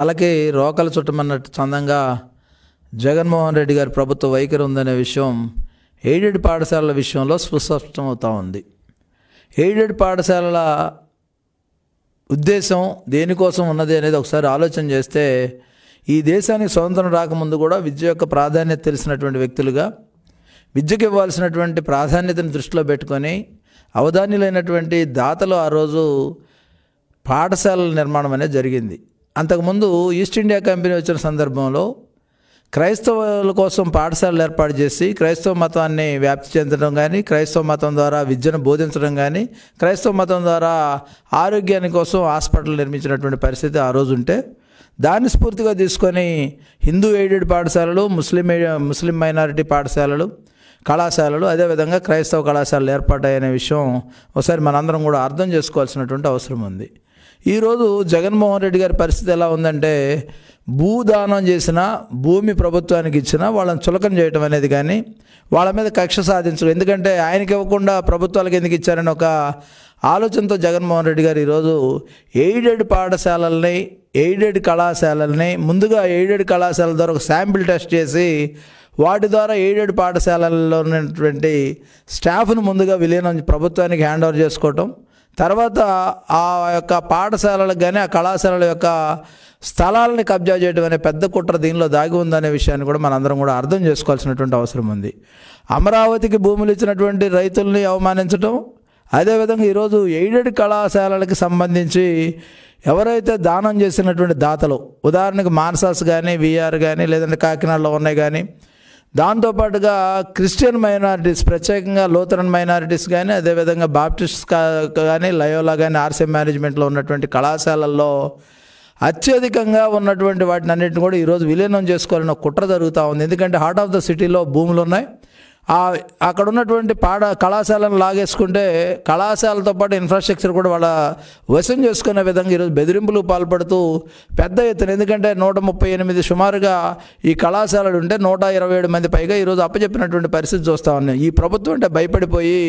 అలాగే రోకలు చుట్టమన్నట్టు చందంగా జగన్మోహన్ రెడ్డి గారి ప్రభుత్వ వైఖరి ఉందనే విషయం ఎయిడెడ్ పాఠశాలల విషయంలో సుస్పష్టమవుతూ ఉంది. ఎయిడెడ్ పాఠశాలల ఉద్దేశం దేనికోసం ఉన్నది అనేది ఒకసారి ఆలోచన చేస్తే, ఈ దేశానికి స్వతంత్రం రాకముందు కూడా విద్య యొక్క ప్రాధాన్యత తెలిసినటువంటి వ్యక్తులుగా విద్యకు ఇవ్వాల్సినటువంటి ప్రాధాన్యతను దృష్టిలో పెట్టుకొని అవధాన్యులైనటువంటి దాతలు ఆ రోజు పాఠశాలల నిర్మాణం అనేది జరిగింది. అంతకుముందు ఈస్ట్ ఇండియా కంపెనీ వచ్చిన సందర్భంలో క్రైస్తవుల కోసం పాఠశాలలు ఏర్పాటు చేసి క్రైస్తవ మతాన్ని వ్యాప్తి చెందడం కానీ, క్రైస్తవ మతం ద్వారా విద్యను బోధించడం కానీ, క్రైస్తవ మతం ద్వారా ఆరోగ్యాని కోసం హాస్పిటల్ నిర్మించినటువంటి పరిస్థితి ఆ రోజు ఉంటే, దాన్ని స్ఫూర్తిగా తీసుకొని హిందూ ఎయిడెడ్ పాఠశాలలు, ముస్లిం మైనారిటీ పాఠశాలలు, కళాశాలలు, అదేవిధంగా క్రైస్తవ కళాశాలలు ఏర్పాటయ్యనే విషయం ఒకసారి మనందరం కూడా అర్థం చేసుకోవాల్సినటువంటి అవసరం ఉంది. ఈరోజు జగన్మోహన్ రెడ్డి గారి పరిస్థితి ఎలా ఉందంటే, భూదానం చేసిన, భూమి ప్రభుత్వానికి ఇచ్చినా వాళ్ళని చులకన చేయటం అనేది కానీ, వాళ్ళ మీద కక్ష సాధించడం, ఎందుకంటే ఆయనకి ఇవ్వకుండా ప్రభుత్వాలకు ఎందుకు ఇచ్చారని ఒక ఆలోచనతో జగన్మోహన్ రెడ్డి గారు ఈరోజు ఎయిడెడ్ పాఠశాలల్ని, ఎయిడెడ్ కళాశాలల్ని ముందుగా ఎయిడెడ్ కళాశాలల ద్వారా ఒక శాంపిల్ టెస్ట్ చేసి వాటి ద్వారా ఎయిడెడ్ పాఠశాలల్లో ఉన్నటువంటి స్టాఫ్ను ముందుగా విలీనం ప్రభుత్వానికి హ్యాండ్ ఓవర్ చేసుకోవటం, తర్వాత ఆ యొక్క పాఠశాలలకు కానీ ఆ కళాశాలల యొక్క స్థలాలని కబ్జా చేయడం అనే పెద్ద కుట్ర దీనిలో దాగి ఉందనే విషయాన్ని కూడా మనందరం కూడా అర్థం చేసుకోవాల్సినటువంటి అవసరం ఉంది. అమరావతికి భూములు ఇచ్చినటువంటి రైతుల్ని అవమానించడం, అదేవిధంగా ఈరోజు ఎయిడెడ్ కళాశాలలకు సంబంధించి ఎవరైతే దానం చేసినటువంటి దాతలు, ఉదాహరణకు మానసాస్ కానీ, విఆర్ కానీ, లేదంటే కాకినాడలో ఉన్నాయి కానీ, దాంతోపాటుగా క్రిస్టియన్ మైనారిటీస్, ప్రత్యేకంగా లూథరన్ మైనారిటీస్ కానీ, అదేవిధంగా బాప్టిస్ట్ కానీ, లయోలా కానీ, ఆర్సీ మేనేజ్మెంట్లో ఉన్నటువంటి కళాశాలల్లో అత్యధికంగా ఉన్నటువంటి వాటిని అన్నింటిని కూడా ఈరోజు విలీనం చేసుకోవాలని ఒక కుట్ర జరుగుతూ ఉంది. ఎందుకంటే హార్ట్ ఆఫ్ ద సిటీలో భూములు ఉన్నాయి, అక్కడ ఉన్నటువంటి కళాశాలను లాగేసుకుంటే కళాశాలతో పాటు ఇన్ఫ్రాస్ట్రక్చర్ కూడా వాళ్ళ వశం చేసుకునే విధంగా ఈరోజు బెదిరింపులు పాల్పడుతూ పెద్ద ఎత్తున, ఎందుకంటే 138 సుమారుగా ఈ కళాశాలలు ఉంటే 127 మంది పైగా ఈరోజు అప్పచెప్పినటువంటి పరిస్థితి చూస్తూ ఉన్నాయి. ఈ ప్రభుత్వం అంటే భయపడిపోయి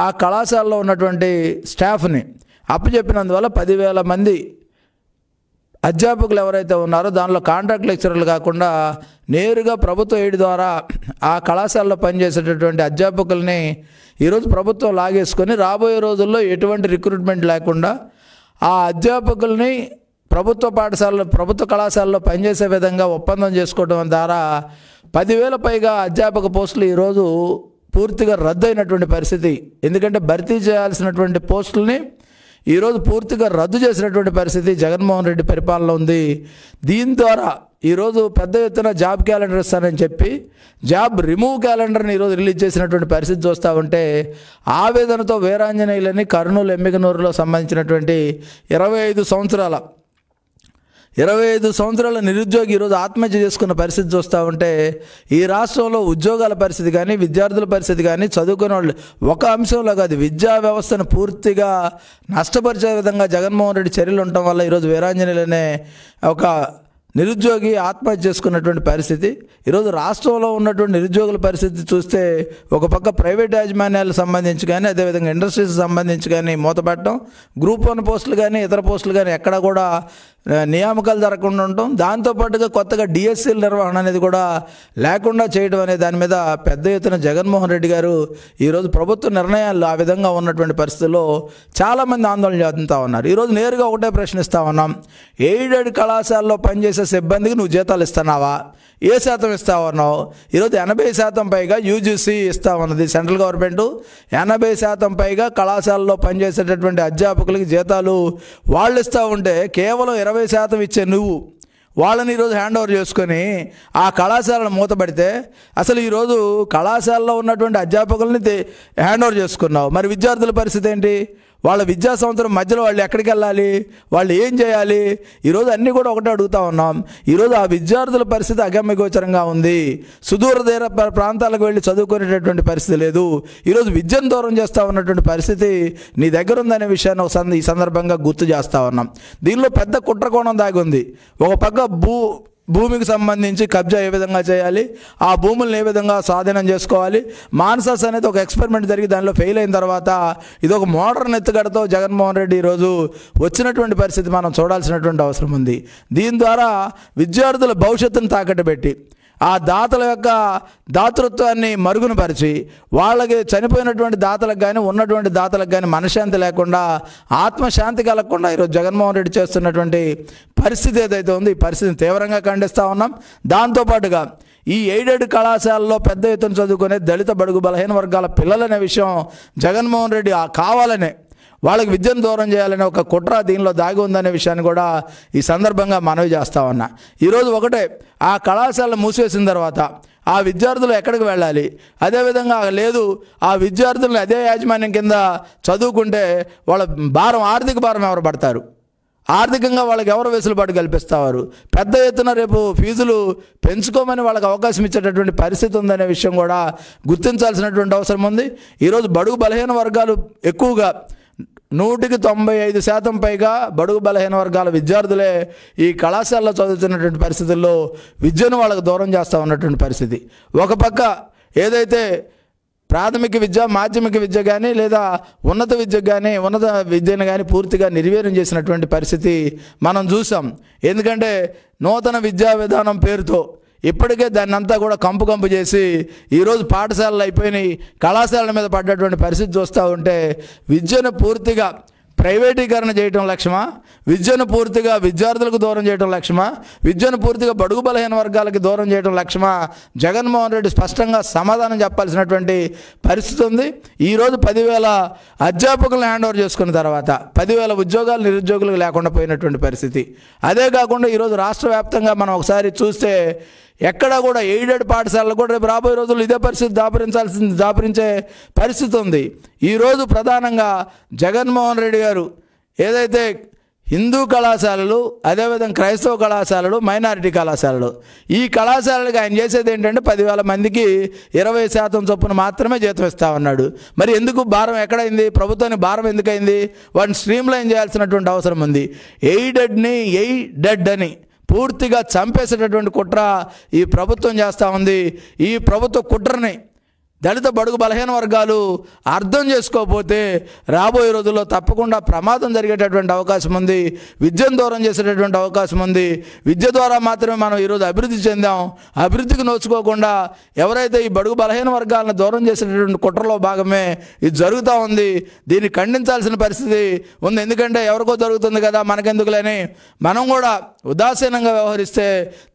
ఆ కళాశాలలో ఉన్నటువంటి స్టాఫ్ని అప్పచెప్పినందువల్ల 10,000 మంది అధ్యాపకులు ఎవరైతే ఉన్నారో దానిలో కాంట్రాక్ట్ లెక్చరర్లు కాకుండా నేరుగా ప్రభుత్వ ఎయిడ్ ద్వారా ఆ కళాశాలలో పనిచేసేటటువంటి అధ్యాపకుల్ని ఈరోజు ప్రభుత్వం లాగేసుకొని రాబోయే రోజుల్లో ఎటువంటి రిక్రూట్మెంట్ లేకుండా ఆ అధ్యాపకుల్ని ప్రభుత్వ కళాశాలలో పనిచేసే విధంగా ఒప్పందం చేసుకోవడం ద్వారా 10,000 పైగా అధ్యాపక పోస్టులు ఈరోజు పూర్తిగా రద్దయినటువంటి పరిస్థితి. ఎందుకంటే భర్తీ చేయాల్సినటువంటి పోస్టుల్ని ఈరోజు పూర్తిగా రద్దు చేసినటువంటి పరిస్థితి జగన్మోహన్ రెడ్డి పరిపాలన ఉంది. దీని ద్వారా ఈరోజు పెద్ద ఎత్తున జాబ్ క్యాలెండర్ ఇస్తానని చెప్పి జాబ్ రిమూవ్ క్యాలెండర్ని ఈరోజు రిలీజ్ చేసినటువంటి పరిస్థితి చూస్తూ ఉంటే, ఆవేదనతో వీరాంజనేయులని కర్నూలు ఎమ్మిగనూరులో సంబంధించినటువంటి 25 సంవత్సరాల నిరుద్యోగి ఈరోజు ఆత్మహత్య చేసుకున్న పరిస్థితి చూస్తూ ఉంటే, ఈ రాష్ట్రంలో ఉద్యోగాల పరిస్థితి కానీ, విద్యార్థుల పరిస్థితి కానీ, చదువుకునే వాళ్ళు ఒక అంశంలో కాదు, విద్యా వ్యవస్థను పూర్తిగా నష్టపరిచే విధంగా జగన్మోహన్ రెడ్డి చర్యలు ఉండటం వల్ల ఈరోజు వీరాంజనేయులు అనే ఒక నిరుద్యోగి ఆత్మహత్య చేసుకున్నటువంటి పరిస్థితి. ఈరోజు రాష్ట్రంలో ఉన్నటువంటి నిరుద్యోగుల పరిస్థితి చూస్తే, ఒక పక్క ప్రైవేట్ యాజమాన్యాలకు సంబంధించి కానీ, అదేవిధంగా ఇండస్ట్రీస్కి సంబంధించి కానీ మూతపెట్టడం, గ్రూప్ 1 పోస్టులు కానీ ఇతర పోస్టులు కానీ ఎక్కడ కూడా నియామకాలు జరగకుండా ఉండటం, దాంతోపాటుగా కొత్తగా డిఎస్సీల నిర్వహణ అనేది కూడా లేకుండా చేయడం అనే దాని మీద పెద్ద ఎత్తున జగన్మోహన్ రెడ్డి గారు ఈరోజు ప్రభుత్వ నిర్ణయాలు ఆ విధంగా ఉన్నటువంటి పరిస్థితుల్లో చాలామంది ఆందోళన చెందుతూ ఉన్నారు. ఈరోజు నేరుగా ఒకటే ప్రశ్నిస్తూ ఉన్నాం, ఎయిడెడ్ కళాశాలలో పనిచేసే సిబ్బందికి నువ్వు జీతాలు ఇస్తున్నావా? ఏ శాతం ఇస్తావన్నావు? ఈరోజు 80% పైగా యూజీసీ ఇస్తా ఉన్నది సెంట్రల్ గవర్నమెంట్. 80% పైగా కళాశాలలో పనిచేసేటటువంటి అధ్యాపకులకి జీతాలు వాళ్ళు ఇస్తూ ఉంటే, కేవలం 20% ఇచ్చే నువ్వు వాళ్ళని ఈరోజు హ్యాండ్ ఓవర్ చేసుకొని ఆ కళాశాలను మూతపడితే, అసలు ఈరోజు కళాశాలలో ఉన్నటువంటి అధ్యాపకుల్ని హ్యాండ్ ఓవర్ చేసుకున్నావు. మరి విద్యార్థుల పరిస్థితి ఏంటి? వాళ్ళ విద్యా సంవత్సరం మధ్యలో వాళ్ళు ఎక్కడికి వెళ్ళాలి? వాళ్ళు ఏం చేయాలి? ఈరోజు అన్నీ కూడా ఒకటే అడుగుతూ ఉన్నాం. ఈరోజు ఆ విద్యార్థుల పరిస్థితి అగమ్యగోచరంగా ఉంది. సుదూర తీర ప్రాంతాలకు వెళ్ళి చదువుకునేటటువంటి పరిస్థితి లేదు. ఈరోజు విద్యను దూరం చేస్తూ ఉన్నటువంటి పరిస్థితి నీ దగ్గర ఉందనే విషయాన్ని ఈ సందర్భంగా గుర్తు చేస్తూ ఉన్నాం. దీనిలో పెద్ద కుట్రకోణం దాగి ఉంది. ఒక పక్క భూమికి సంబంధించి కబ్జా ఏ విధంగా చేయాలి, ఆ భూములను ఏ విధంగా స్వాధీనం చేసుకోవాలి. మాన్సాస్ అనేది ఒక ఎక్స్పెరిమెంట్ జరిగి దానిలో ఫెయిల్ అయిన తర్వాత ఇది ఒక మోడర్న్ ఎత్తుగడతో జగన్మోహన్ రెడ్డి ఈరోజు వచ్చినటువంటి పరిస్థితి మనం చూడాల్సినటువంటి అవసరం ఉంది. దీని ద్వారా విద్యార్థుల భవిష్యత్తును తాకట్టు పెట్టి ఆ దాతల యొక్క దాతృత్వాన్ని మరుగునపరిచి వాళ్ళకి చనిపోయినటువంటి దాతలకు కానీ ఉన్నటువంటి దాతలకు కానీ మనశ్శాంతి లేకుండా ఆత్మశాంతి కలగకుండా ఈరోజు జగన్మోహన్ రెడ్డి చేస్తున్నటువంటి పరిస్థితి ఏదైతే ఉందో ఈ పరిస్థితిని తీవ్రంగా ఖండిస్తూ ఉన్నాం. దాంతోపాటుగా ఈ ఎయిడెడ్ కళాశాలలో పెద్ద ఎత్తున చదువుకునే దళిత బడుగు బలహీన వర్గాల పిల్లలనే విషయం జగన్మోహన్ రెడ్డి కావాలనే వాళ్ళకి విద్యను దూరం చేయాలనే ఒక కుట్ర దీనిలో దాగి ఉందనే విషయాన్ని కూడా ఈ సందర్భంగా మనవి చేస్తా ఉన్నా. ఈరోజు ఒకటే, ఆ కళాశాలను మూసివేసిన తర్వాత ఆ విద్యార్థులు ఎక్కడికి వెళ్ళాలి, అదేవిధంగా లేదు ఆ విద్యార్థులను అదే యాజమాన్యం కింద చదువుకుంటే వాళ్ళ భారం ఆర్థిక భారం ఎవరు పడతారు, ఆర్థికంగా వాళ్ళకి ఎవరు వెసులుబాటు కల్పిస్తారు, పెద్ద ఎత్తున రేపు ఫీజులు పెంచుకోమని వాళ్ళకి అవకాశం ఇచ్చేటటువంటి పరిస్థితి ఉందనే విషయం కూడా గుర్తించాల్సినటువంటి అవసరం ఉంది. ఈరోజు బడుగు బలహీన వర్గాలు ఎక్కువగా 195% పైగా బడుగు బలహీన వర్గాల విద్యార్థులే ఈ కళాశాలలో చదువుతున్నటువంటి పరిస్థితుల్లో విద్యను వాళ్ళకు దూరం చేస్తూ ఉన్నటువంటి పరిస్థితి. ఒక పక్క ఏదైతే ప్రాథమిక విద్య, మాధ్యమిక విద్య కానీ లేదా ఉన్నత విద్యకు కానీ ఉన్నత విద్యను కానీ పూర్తిగా నిర్వీర్యం చేసినటువంటి పరిస్థితి మనం చూసాం. ఎందుకంటే నూతన విద్యా విధానం పేరుతో ఇప్పటికే దాన్ని అంతా కూడా కంపు చేసి ఈరోజు పాఠశాలలు అయిపోయినాయి, కళాశాలల మీద పడ్డటువంటి పరిస్థితి చూస్తూ ఉంటే విద్యను పూర్తిగా ప్రైవేటీకరణ చేయటం లక్ష్యమా, విద్యను పూర్తిగా విద్యార్థులకు దూరం చేయడం లక్ష్యమా, విద్యను పూర్తిగా బడుగు బలహీన వర్గాలకి దూరం చేయడం లక్ష్యమా, జగన్మోహన్ రెడ్డి స్పష్టంగా సమాధానం చెప్పాల్సినటువంటి పరిస్థితి ఉంది. ఈరోజు 10,000 అధ్యాపకులను హ్యాండ్ ఓవర్ చేసుకున్న తర్వాత 10,000 ఉద్యోగాలు నిరుద్యోగులకు లేకుండా పోయినటువంటి పరిస్థితి. అదే కాకుండా ఈరోజు రాష్ట్ర వ్యాప్తంగా మనం ఒకసారి చూస్తే ఎక్కడా కూడా ఎయిడెడ్ పాఠశాలలు కూడా రేపు రాబోయే రోజుల్లో ఇదే పరిస్థితి దాపరించే పరిస్థితి ఉంది. ఈరోజు ప్రధానంగా జగన్మోహన్ రెడ్డి గారు ఏదైతే హిందూ కళాశాలలు, అదేవిధంగా క్రైస్తవ కళాశాలలు, మైనారిటీ కళాశాలలు, ఈ కళాశాలలకు ఆయన చేసేది ఏంటంటే 10,000 మందికి 20% చొప్పున మాత్రమే జీతం ఇస్తా ఉన్నాడు. మరి ఎందుకు భారం ఎక్కడైంది, ప్రభుత్వానికి భారం ఎందుకైంది, వాటిని స్ట్రీమ్ లైన్ చేయాల్సినటువంటి అవసరం ఉంది. ఎయిడెడ్ అని పూర్తిగా చంపేసేటటువంటి కుట్ర ఈ ప్రభుత్వం చేస్తూ ఉంది. ఈ ప్రభుత్వ కుట్రని దళిత బడుగు బలహీన వర్గాలు అర్థం చేసుకోకపోతే రాబోయే రోజుల్లో తప్పకుండా ప్రమాదం జరిగేటటువంటి అవకాశం ఉంది, విద్యను దూరం చేసేటటువంటి అవకాశం ఉంది. విద్య ద్వారా మాత్రమే మనం ఈరోజు అభివృద్ధి చెందాం. అభివృద్ధికి నోచుకోకుండా ఎవరైతే ఈ బడుగు బలహీన వర్గాలను దూరం చేసేటటువంటి కుట్రలో భాగమే ఇది జరుగుతూ ఉంది. దీన్ని ఖండించాల్సిన పరిస్థితి ఉంది. ఎందుకంటే ఎవరికో జరుగుతుంది కదా మనకెందుకులేని మనం కూడా ఉదాసీనంగా వ్యవహరిస్తే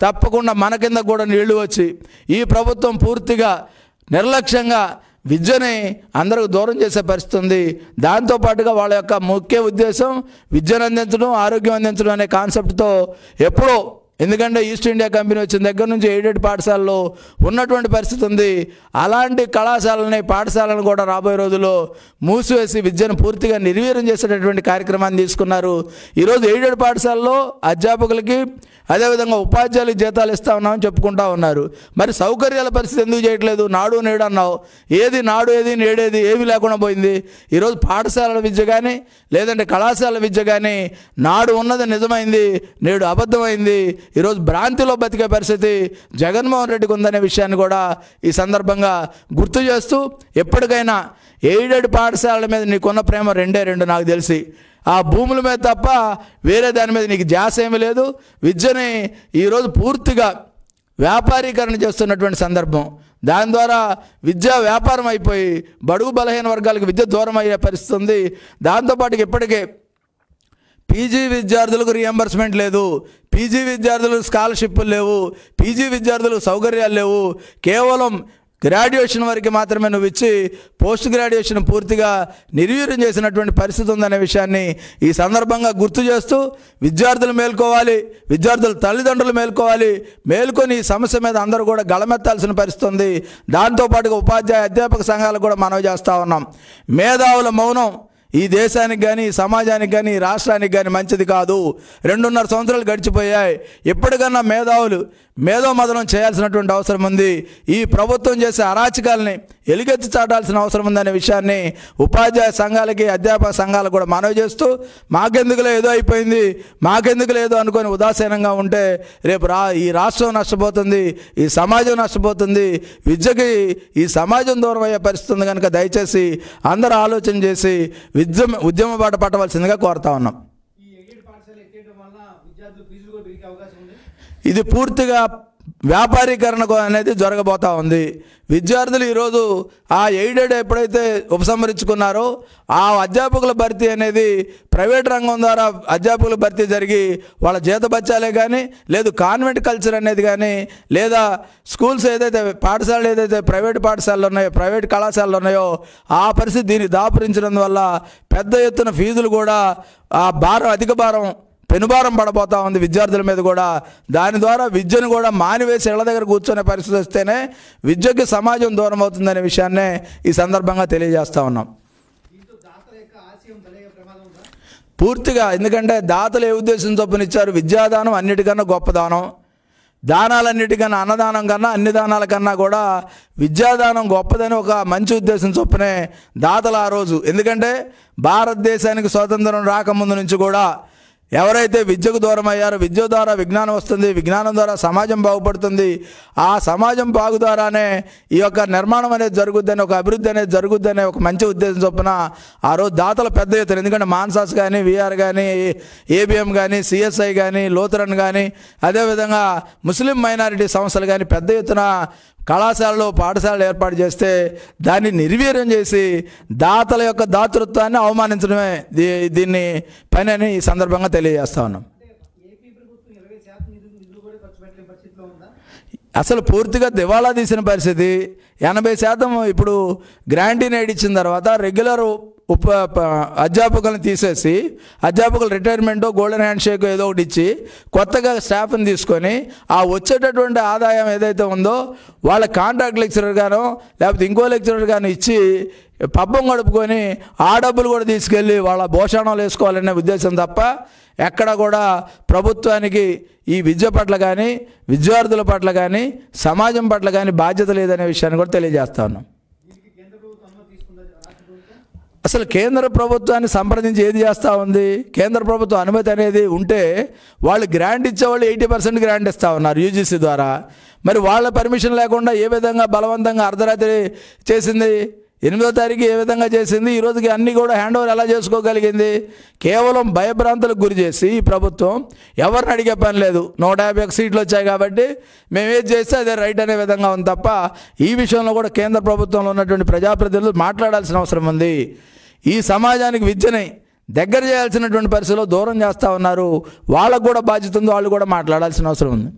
తప్పకుండా మన కింద కూడా నీళ్లు వచ్చి ఈ ప్రభుత్వం పూర్తిగా నిర్లక్ష్యంగా విద్యని అందరికి దూరం చేసే పరిస్థితి ఉంది. దాంతోపాటుగా వాళ్ళ యొక్క ముఖ్య ఉద్దేశం విద్యను అందించడం, ఆరోగ్యం అందించడం అనే కాన్సెప్ట్తో ఎప్పుడో, ఎందుకంటే ఈస్ట్ ఇండియా కంపెనీ వచ్చిన దగ్గర నుంచి ఎయిడెడ్ పాఠశాలలో ఉన్నటువంటి పరిస్థితి ఉంది. అలాంటి కళాశాలని, పాఠశాలను కూడా రాబోయే రోజుల్లో మూసివేసి విద్యను పూర్తిగా నిర్వీర్యం చేసేటటువంటి కార్యక్రమాన్ని తీసుకున్నారు. ఈరోజు ఎయిడెడ్ పాఠశాలలో అధ్యాపకులకి అదేవిధంగా ఉపాధ్యాయులకు జీతాలు ఇస్తా ఉన్నామని చెప్పుకుంటా ఉన్నారు. మరి సౌకర్యాల పరిస్థితి ఎందుకు చేయట్లేదు? నాడు నేడు అన్నావు, ఏది నాడు ఏది నేడేది ఏమీ లేకుండా పోయింది. ఈరోజు పాఠశాలల విద్య కానీ లేదంటే కళాశాల విద్య కానీ నాడు ఉన్నది నిజమైంది, నేడు అబద్ధమైంది. ఈరోజు భ్రాంతిలో బతికే పరిస్థితి జగన్మోహన్ రెడ్డికి ఉందనే విషయాన్ని కూడా ఈ సందర్భంగా గుర్తు చేస్తూ, ఎప్పటికైనా ఎయిడెడ్ పాఠశాలల మీద నీకున్న ప్రేమ రెండు నాకు తెలిసి ఆ భూముల మీద తప్ప వేరే దాని మీద నీకు ధ్యాస ఏమీ లేదు. విద్యని ఈరోజు పూర్తిగా వ్యాపారీకరణ చేస్తున్నటువంటి సందర్భం. దాని ద్వారా విద్యా వ్యాపారం అయిపోయి బడుగు బలహీన వర్గాలకు విద్య దూరం అయ్యే పరిస్థితి ఉంది. దాంతోపాటు ఇప్పటికే పీజీ విద్యార్థులకు రియంబర్స్మెంట్ లేదు, పీజీ విద్యార్థులకు స్కాలర్షిప్లు లేవు, పీజీ విద్యార్థులకు సౌకర్యాలు లేవు. కేవలం గ్రాడ్యుయేషన్ వరకు మాత్రమే నువ్వు ఇచ్చి పోస్ట్ గ్రాడ్యుయేషన్ పూర్తిగా నిర్వీర్యం చేసినటువంటి పరిస్థితి ఉందనే విషయాన్ని ఈ సందర్భంగా గుర్తు చేస్తూ విద్యార్థులు మేల్కోవాలి, విద్యార్థుల తల్లిదండ్రులు మేల్కోవాలి. మేల్కొని ఈ సమస్య మీద అందరూ కూడా గళమెత్తాల్సిన పరిస్థితి ఉంది. దాంతోపాటుగా ఉపాధ్యాయ అధ్యాపక సంఘాలకు కూడా మనవి చేస్తూ ఉన్నాం. మేధావుల మౌనం ఈ దేశానికి కానీ ఈ సమాజానికి కానీ ఈ రాష్ట్రానికి కానీ మంచిది కాదు. 2.5 సంవత్సరాలు గడిచిపోయాయి. ఇప్పటికన్నా మేధోమథనం చేయాల్సినటువంటి అవసరం ఉంది. ఈ ప్రభుత్వం చేసే అరాచకాలని ఎలుగెత్తి చాటాల్సిన అవసరం ఉందనే విషయాన్ని ఉపాధ్యాయ సంఘాలకి అధ్యాపక సంఘాలకు కూడా మనవి చేస్తూ, మాకెందుకులే ఏదో అయిపోయింది, మాకెందుకులే ఏదో అనుకొని ఉదాసీనంగా ఉంటే రేపు ఈ రాష్ట్రం నష్టపోతుంది, ఈ సమాజం నష్టపోతుంది, విద్యకి ఈ సమాజం దూరం అయ్యే పరిస్థితి ఉంది. కనుక దయచేసి అందరూ ఆలోచన చేసి ఉద్యమ బాట పట్టవలసిందిగా కోరుతా ఉన్నాం. ఇది పూర్తిగా వ్యాపారీకరణ అనేది జరగబోతూ ఉంది. విద్యార్థులు ఈరోజు ఆ ఎయిడెడ్ ఎప్పుడైతే ఉపసంహరించుకున్నారో ఆ అధ్యాపకుల భర్తీ అనేది ప్రైవేట్ రంగం ద్వారా అధ్యాపకుల భర్తీ జరిగి వాళ్ళ జీతబత్యాలే కానీ, లేదు కాన్వెంట్ కల్చర్ అనేది కానీ, లేదా స్కూల్స్ ఏదైతే పాఠశాలలు ఏదైతే ప్రైవేట్ పాఠశాలలు ఉన్నాయో, ప్రైవేట్ కళాశాలలు ఉన్నాయో ఆ పరిస్థితి దీన్ని దాపురించడం వల్ల పెద్ద ఎత్తున ఫీజులు కూడా ఆ అధిక భారం పెనుభారం పడబోతా ఉంది విద్యార్థుల మీద కూడా. దాని ద్వారా విద్యను కూడా మానివేసి ఇళ్ల దగ్గర కూర్చునే పరిస్థితి వస్తేనే విద్యకి సమాజం దూరం అవుతుందనే విషయాన్నే ఈ సందర్భంగా తెలియజేస్తూ ఉన్నాం. పూర్తిగా, ఎందుకంటే దాతలు ఏ ఉద్దేశం చొప్పున ఇచ్చారు? విద్యాదానం అన్నిటికన్నా గొప్ప దానం. దానాలన్నిటికన్నా అన్నదానం కన్నా అన్ని దానాల కన్నా కూడా విద్యాదానం గొప్పదని ఒక మంచి ఉద్దేశం చొప్పునే దాతలు ఆ రోజు, ఎందుకంటే భారతదేశానికి స్వాతంత్రం రాకముందు నుంచి కూడా ఎవరైతే విద్యకు దూరం అయ్యారో, విద్య ద్వారా విజ్ఞానం వస్తుంది, విజ్ఞానం ద్వారా సమాజం బాగుపడుతుంది, ఆ సమాజం బాగు ద్వారానే ఈ యొక్క నిర్మాణం అనేది జరుగుద్దని, ఒక అభివృద్ధి అనేది జరుగుద్దని ఒక మంచి ఉద్దేశం చొప్పున ఆ రోజు దాతలు పెద్ద ఎత్తున, ఎందుకంటే మాన్సాస్ కానీ, విఆర్ కానీ, ఏబిఎం కానీ, సిఎస్ఐ కానీ, లోతరన్ కానీ, అదేవిధంగా ముస్లిం మైనారిటీ సంస్థలు కానీ పెద్ద ఎత్తున కళాశాలలో పాఠశాలలు ఏర్పాటు చేస్తే దాన్ని నిర్వీర్యం చేసి దాతల యొక్క దాతృత్వాన్ని అవమానించడమే దీన్ని పని అని ఈ సందర్భంగా తెలియజేస్తా ఉన్నాం. అసలు పూర్తిగా దివాళా తీసిన పరిస్థితి. 80% ఇప్పుడు గ్రాంటీని ఇచ్చిన తర్వాత రెగ్యులర్ అధ్యాపకులను తీసేసి అధ్యాపకులు రిటైర్మెంటో గోల్డెన్ హ్యాండ్ షేక్ ఏదో ఒకటి ఇచ్చి కొత్తగా స్టాఫ్ని తీసుకొని ఆ వచ్చేటటువంటి ఆదాయం ఏదైతే ఉందో వాళ్ళ కాంట్రాక్ట్ లెక్చరర్ గానో లేకపోతే ఇంకో లెక్చరర్ గానో ఇచ్చి పబ్బం గడుపుకొని ఆ డబ్బులు కూడా తీసుకెళ్ళి వాళ్ళ భోషణాలు వేసుకోవాలనే ఉద్దేశం తప్ప ఎక్కడ కూడా ప్రభుత్వానికి ఈ విద్య పట్ల కానీ, విద్యార్థుల పట్ల కానీ, సమాజం పట్ల కానీ బాధ్యత లేదనే విషయాన్ని కూడా తెలియజేస్తా ఉన్నాం. అసలు కేంద్ర ప్రభుత్వాన్ని సంప్రదించి ఏది చేస్తూ ఉంది? కేంద్ర ప్రభుత్వం అనుమతి అనేది ఉంటే వాళ్ళు గ్రాంట్ ఇచ్చేవాళ్ళు 80% గ్రాంట్ ఇస్తూ ఉన్నారు యూజీసీ ద్వారా. మరి వాళ్ళ పర్మిషన్ లేకుండా ఏ విధంగా బలవంతంగా అర్ధరాత్రి చేసింది? 8వ తారీఖు ఏ విధంగా చేసింది? ఈ రోజుకి అన్నీ కూడా హ్యాండ్ ఓవర్ ఎలా చేసుకోగలిగింది? కేవలం భయభ్రాంతులకు గురి చేసి ఈ ప్రభుత్వం ఎవరిని అడిగే పని లేదు. 151 సీట్లు వచ్చాయి కాబట్టి మేము ఏది చేస్తే అదే రైట్ అనే విధంగా ఉంది తప్ప ఈ విషయంలో కూడా కేంద్ర ప్రభుత్వంలో ఉన్నటువంటి ప్రజాప్రతినిధులు మాట్లాడాల్సిన అవసరం ఉంది. ఈ సమాజానికి విద్యని దగ్గర చేయాల్సినటువంటి పరిస్థితిలో దూరం చేస్తూ ఉన్నారు. వాళ్ళకు కూడా బాధ్యత ఉంది, వాళ్ళు కూడా మాట్లాడాల్సిన అవసరం ఉంది.